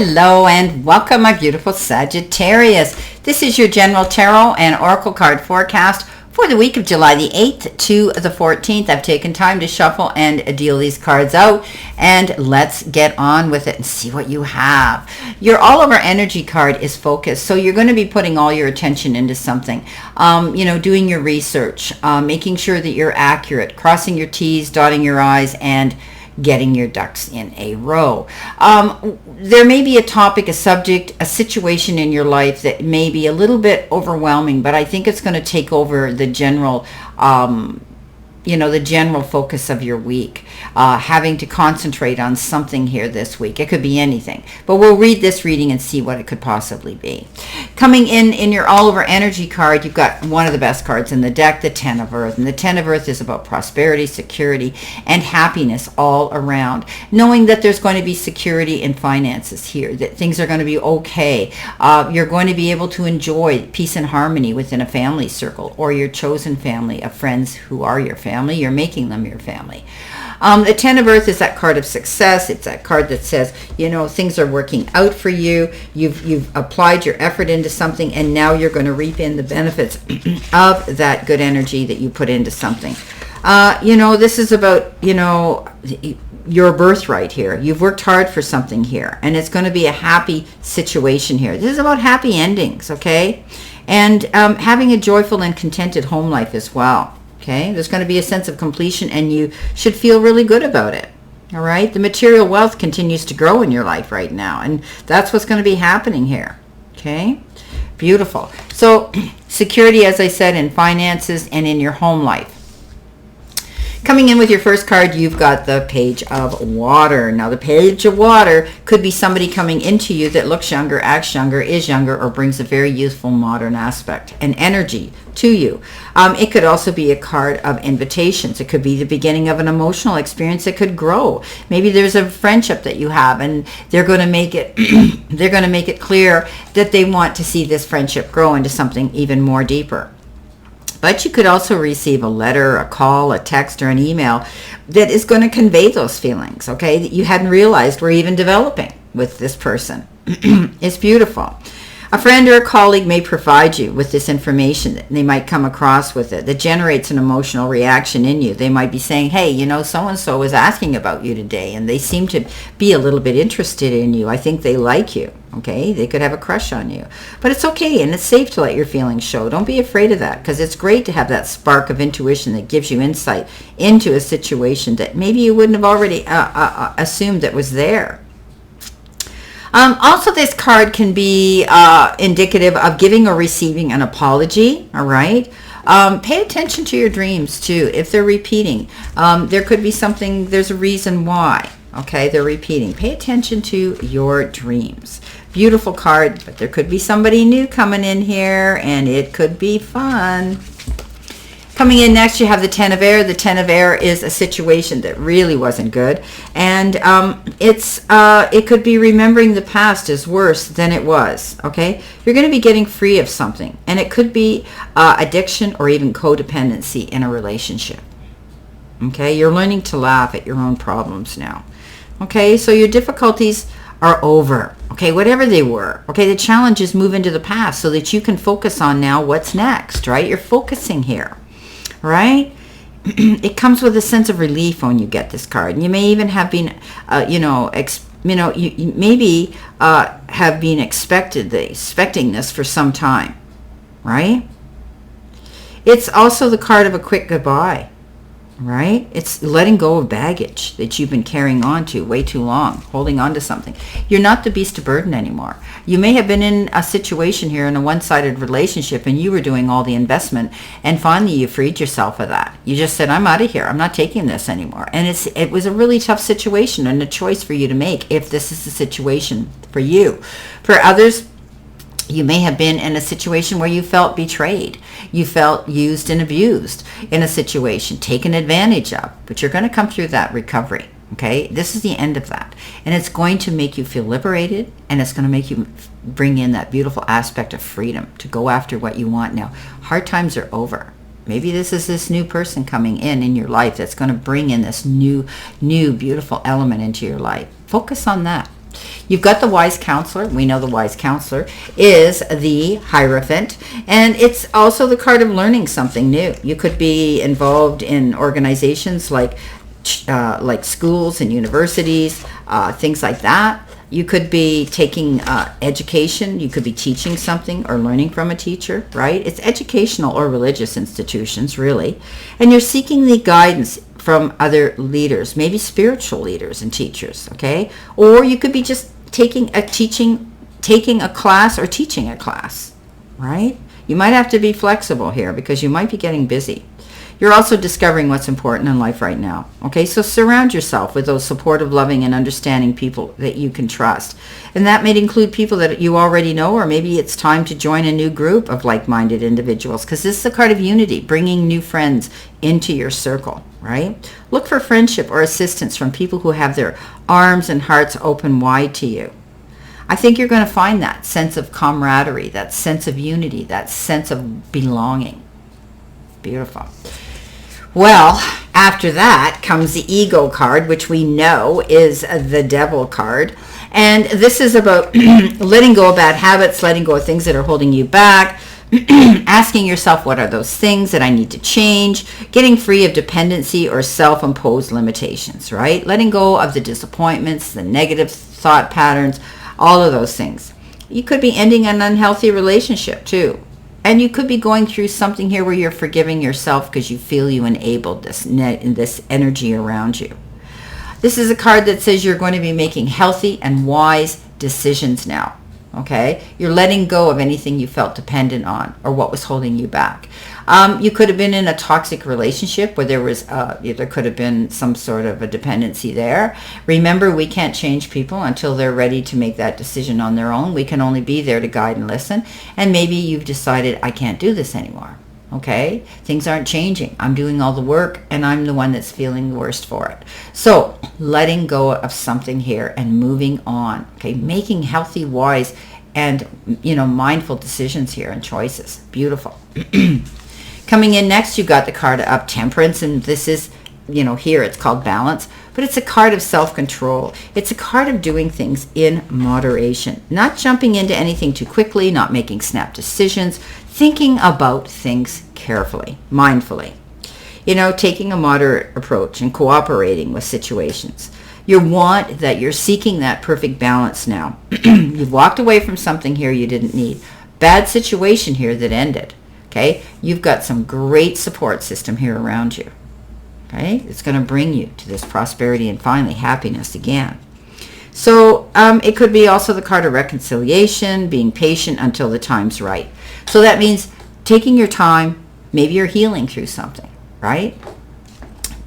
Hello and welcome, my beautiful Sagittarius. This is your general tarot and oracle card forecast for the week of July the 8th to the 14th. I've taken time to shuffle and deal these cards out, and let's get on with it and see what you have. Your all-over energy card is focus, so you're going to be putting all your attention into something. Doing your research, making sure that you're accurate, crossing your T's, dotting your I's, and getting your ducks in a row. There may be a topic, a subject, a situation in your life that may be a little bit overwhelming, but I think it's going to take over the general the general focus of your week, having to concentrate on something here this week. It could be anything, but we'll read this reading and see what it could possibly be. Coming in your all-over energy card, you've got one of the best cards in the deck, the Ten of Earth. And the Ten of Earth is about prosperity, security, and happiness all around. Knowing that there's going to be security in finances here, that things are going to be okay. You're going to be able to enjoy peace and harmony within a family circle or your chosen family of friends who are your family. You're making them your family. The Ten of Earth is that card of success. It's that card that says, things are working out for you. You've applied your effort into something, and now you're going to reap in the benefits of that good energy that you put into something. This is about, your birthright here. You've worked hard for something here, and it's going to be a happy situation here. This is about happy endings, okay? And having a joyful and contented home life as well. Okay, there's going to be a sense of completion, and you should feel really good about it. All right, the material wealth continues to grow in your life right now, and that's what's going to be happening here. Okay, beautiful. So security, as I said, in finances and in your home life. Coming in with your first card, you've got the Page of Water. Now, the Page of Water could be somebody coming into you that looks younger, acts younger, is younger, or brings a very youthful, modern aspect and energy to you. It could also be a card of invitations. It could be the beginning of an emotional experience that could grow. Maybe there's a friendship that you have, and they're going to make it they're going to make it clear that they want to see this friendship grow into something even more deeper. But you could also receive a letter, a call, a text, or an email that is going to convey those feelings, okay, that you hadn't realized were even developing with this person. It's beautiful. A friend or a colleague may provide you with this information that they might come across with it that generates an emotional reaction in you. They might be saying, hey, so-and-so was asking about you today, and they seem to be a little bit interested in you. I think they like you. Okay, they could have a crush on you, but it's okay, and it's safe to let your feelings show. Don't be afraid of that, because it's great to have that spark of intuition that gives you insight into a situation that maybe you wouldn't have already assumed that was there. Also, this card can be indicative of giving or receiving an apology. All right. Pay attention to your dreams too. If they're repeating, there could be something. There's a reason why. Okay, they're repeating. Pay attention to your dreams. Beautiful card, but there could be somebody new coming in here, and it could be fun. Coming in next, you have the Ten of Air. The Ten of Air is a situation that really wasn't good, and it could be remembering the past is worse than it was. Okay, you're going to be getting free of something, and it could be addiction or even codependency in a relationship. Okay, you're learning to laugh at your own problems now. Okay, so your difficulties are over. Okay, whatever they were. Okay, the challenges move into the past so that you can focus on now what's next, right? You're focusing here, right? It comes with a sense of relief when you get this card. And you may even have been, you maybe have been expecting this for some time, right? It's also the card of a quick goodbye. Right? It's letting go of baggage that you've been carrying on to way too long, holding on to something. You're not the beast of burden anymore. You may have been in a situation here in a one-sided relationship, and you were doing all the investment, and finally you freed yourself of that. You just said, I'm out of here. I'm not taking this anymore. And it was a really tough situation and a choice for you to make if this is the situation for you. For others, you may have been in a situation where you felt betrayed. You felt used and abused in a situation, taken advantage of. But you're going to come through that recovery. Okay? This is the end of that. And it's going to make you feel liberated, and it's going to make you bring in that beautiful aspect of freedom to go after what you want now. Hard times are over. Maybe this is this new person coming in your life that's going to bring in this new beautiful element into your life. Focus on that. You've got the wise counselor. We know the wise counselor is the Hierophant, and it's also the card of learning something new. You could be involved in organizations like schools and universities, things like that. You could be taking education. You could be teaching something or learning from a teacher, right? It's educational or religious institutions, really. And you're seeking the guidance from other leaders, maybe spiritual leaders and teachers, okay? Or you could be just taking a class or teaching a class, right? You might have to be flexible here because you might be getting busy. You're also discovering what's important in life right now, okay? So surround yourself with those supportive, loving, and understanding people that you can trust. And that may include people that you already know, or maybe it's time to join a new group of like-minded individuals, because this is a card of unity, bringing new friends into your circle, right? Look for friendship or assistance from people who have their arms and hearts open wide to you. I think you're going to find that sense of camaraderie, that sense of unity, that sense of belonging. Beautiful. Well, after that comes the ego card, which we know is the devil card. And this is about letting go of bad habits, letting go of things that are holding you back, asking yourself, what are those things that I need to change, getting free of dependency or self-imposed limitations, right? Letting go of the disappointments, the negative thought patterns, all of those things. You could be ending an unhealthy relationship too. And you could be going through something here where you're forgiving yourself because you feel you enabled this energy around you. This is a card that says you're going to be making healthy and wise decisions now. Okay? You're letting go of anything you felt dependent on or what was holding you back. You could have been in a toxic relationship where there could have been some sort of a dependency there. Remember, we can't change people until they're ready to make that decision on their own. We can only be there to guide and listen. And maybe you've decided, I can't do this anymore. Okay? Things aren't changing. I'm doing all the work and I'm the one that's feeling the worst for it. So letting go of something here and moving on. Okay? Making healthy, wise, and mindful decisions here and choices. Beautiful. Coming in next, you got the card of Temperance, and this is, here it's called Balance, but it's a card of self-control. It's a card of doing things in moderation, not jumping into anything too quickly, not making snap decisions, thinking about things carefully, mindfully. Taking a moderate approach and cooperating with situations. You're seeking that perfect balance now. You've walked away from something here you didn't need. Bad situation here that ended. Okay, you've got some great support system here around you. Okay, it's going to bring you to this prosperity and finally happiness again. So it could be also the card of reconciliation, being patient until the time's right. So that means taking your time. Maybe you're healing through something, right?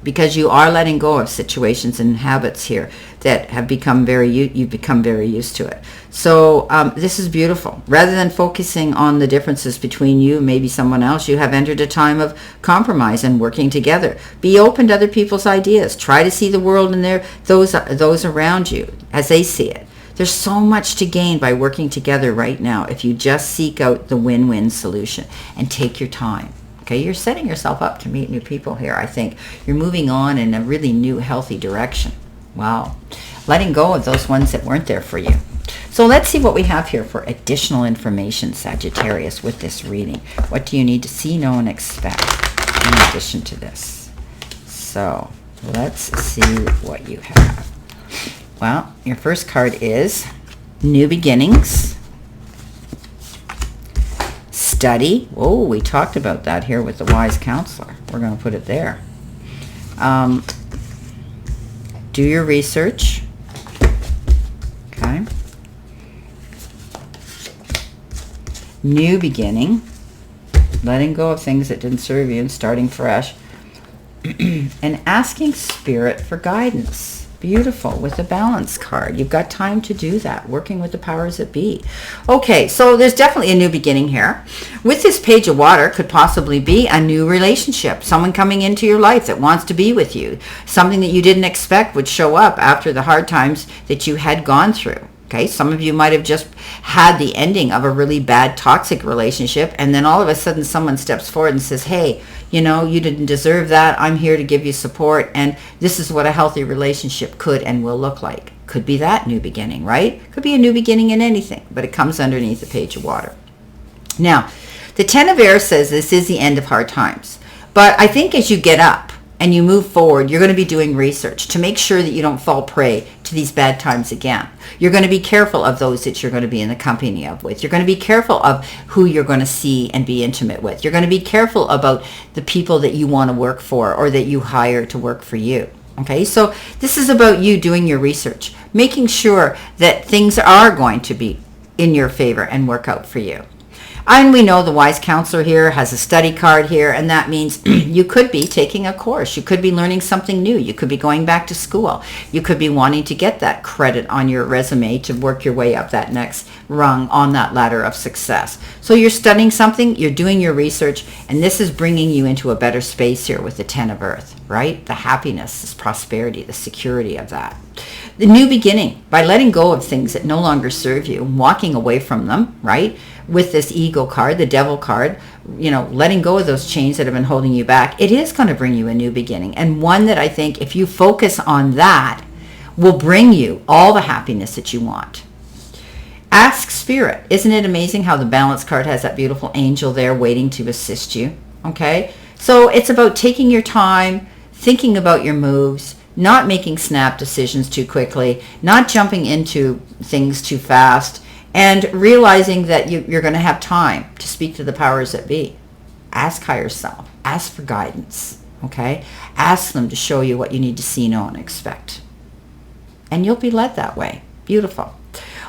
Because you are letting go of situations and habits here that have become you've become very used to it. So this is beautiful. Rather than focusing on the differences between you and maybe someone else, you have entered a time of compromise and working together. Be open to other people's ideas. Try to see the world and those around you as they see it. There's so much to gain by working together right now if you just seek out the win-win solution and take your time. Okay, you're setting yourself up to meet new people here, I think. You're moving on in a really new, healthy direction. Wow. Letting go of those ones that weren't there for you. So let's see what we have here for additional information, Sagittarius, with this reading. What do you need to see, know, and expect in addition to this? So let's see what you have. Well, your first card is New Beginnings. Study. Oh, we talked about that here with the wise counselor. We're going to put it there. Do your research. Okay. New beginning. Letting go of things that didn't serve you and starting fresh. And asking Spirit for guidance. Beautiful, with the Balance card. You've got time to do that, working with the powers that be. Okay, so there's definitely a new beginning here. With this Page of Water could possibly be a new relationship, someone coming into your life that wants to be with you, something that you didn't expect would show up after the hard times that you had gone through. Okay, some of you might have just had the ending of a really bad toxic relationship, and then all of a sudden someone steps forward and says, hey, you didn't deserve that. I'm here to give you support, and this is what a healthy relationship could and will look like. Could be that new beginning, right? Could be a new beginning in anything, but it comes underneath the page of water. Now, the Ten of Air says this is the end of hard times. But I think as you get up and you move forward, you're going to be doing research to make sure that you don't fall prey to these bad times again. You're going to be careful of those that you're going to be in the company of with. You're going to be careful of who you're going to see and be intimate with. You're going to be careful about the people that you want to work for or that you hire to work for you. Okay, so this is about you doing your research, making sure that things are going to be in your favor and work out for you. And we know the wise counselor here has a study card here, and that means you could be taking a course. You could be learning something new. You could be going back to school. You could be wanting to get that credit on your resume to work your way up that next rung on that ladder of success. So you're studying something, you're doing your research, and this is bringing you into a better space here with the Ten of Earth, right? The happiness, this prosperity, the security of that. The new beginning, by letting go of things that no longer serve you, walking away from them, right? With this ego card, the devil card, letting go of those chains that have been holding you back, it is going to bring you a new beginning. And one that I think if you focus on that will bring you all the happiness that you want. Ask Spirit. Isn't it amazing how the balance card has that beautiful angel there waiting to assist you? Okay. So it's about taking your time, thinking about your moves, not making snap decisions too quickly, not jumping into things too fast, and realizing that you're going to have time to speak to the powers that be. Ask higher self. Ask for guidance. Okay? Ask them to show you what you need to see, know, and expect. And you'll be led that way. Beautiful.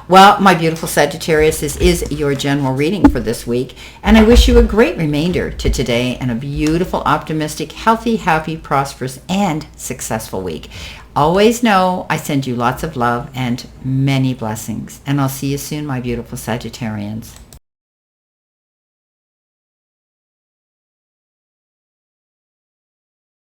Well, my beautiful Sagittarius, this is your general reading for this week. And I wish you a great remainder to today and a beautiful, optimistic, healthy, happy, prosperous, and successful week. Always know I send you lots of love and many blessings. And I'll see you soon, my beautiful Sagittarians.